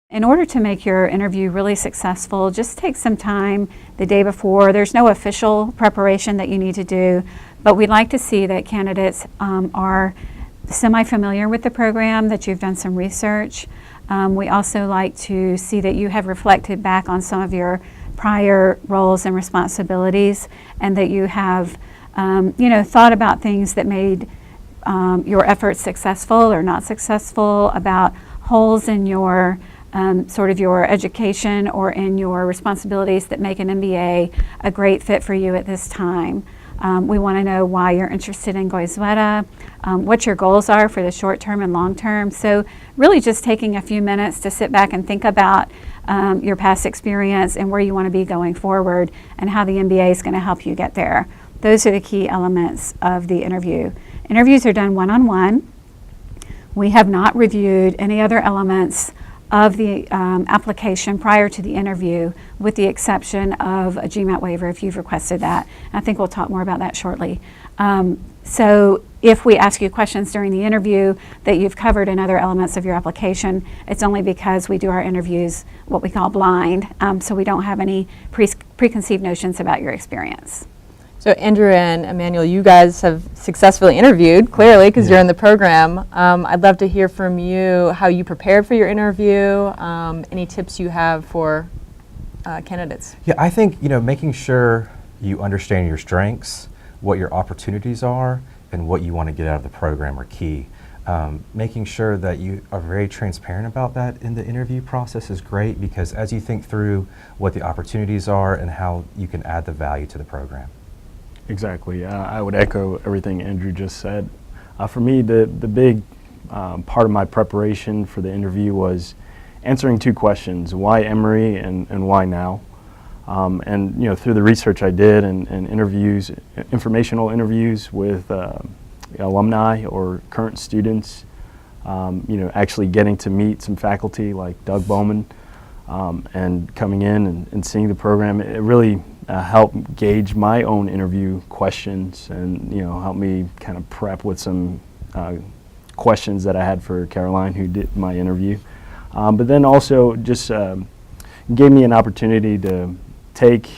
In order to make your interview really successful, just take some time the day before. There's no official preparation that you need to do, but we'd like to see that candidates are semi-familiar with the program, that you've done some research. We also like to see that you have reflected back on some of your prior roles and responsibilities, and that you have thought about things that made your efforts successful or not successful, about holes in your sort of your education or in your responsibilities that make an MBA a great fit for you at this time. We want to know why you're interested in Goizueta, what your goals are for the short term and long term. So really just taking a few minutes to sit back and think about your past experience and where you want to be going forward and how the MBA is going to help you get there. Those are the key elements of the interview. Interviews are done one-on-one. We have not reviewed any other elements of the application prior to the interview, with the exception of a GMAT waiver if you've requested that. I think we'll talk more about that shortly. So if we ask you questions during the interview that you've covered in other elements of your application, it's only because we do our interviews what we call blind, so we don't have any preconceived notions about your experience. So Andrew and Emmanuel, you guys have successfully interviewed, clearly, because you're in the program. I'd love to hear from you how you prepared for your interview, any tips you have for candidates. Yeah, I think making sure you understand your strengths, what your opportunities are, and what you want to get out of the program are key. Making sure that you are very transparent about that in the interview process is great, because as you think through what the opportunities are and how you can add the value to the program. Exactly. I would echo everything Andrew just said. For me, the big part of my preparation for the interview was answering two questions: why Emory and why now? And through the research I did and interviews, informational interviews with alumni or current students, actually getting to meet some faculty like Doug Bowman, and coming in and seeing the program, it really help gauge my own interview questions and help me kind of prep with some questions that I had for Caroline, who did my interview. But then also just gave me an opportunity to take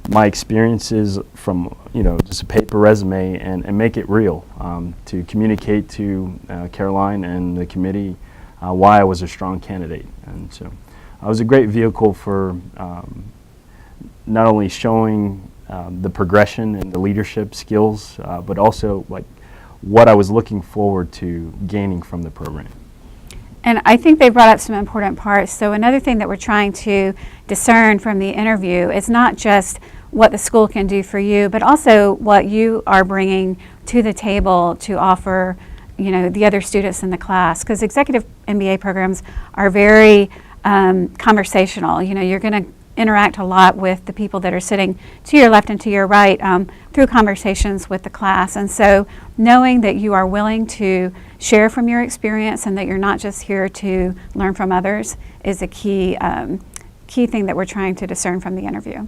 my experiences from just a paper resume and make it real, to communicate to Caroline and the committee why I was a strong candidate. And so it was a great vehicle for not only showing the progression and the leadership skills, but also like what I was looking forward to gaining from the program. And I think they brought up some important parts. So another thing that we're trying to discern from the interview is not just what the school can do for you, but also what you are bringing to the table to offer the other students in the class. Because executive MBA programs are very conversational. You're going to interact a lot with the people that are sitting to your left and to your right through conversations with the class. And so knowing that you are willing to share from your experience and that you're not just here to learn from others is a key thing that we're trying to discern from the interview.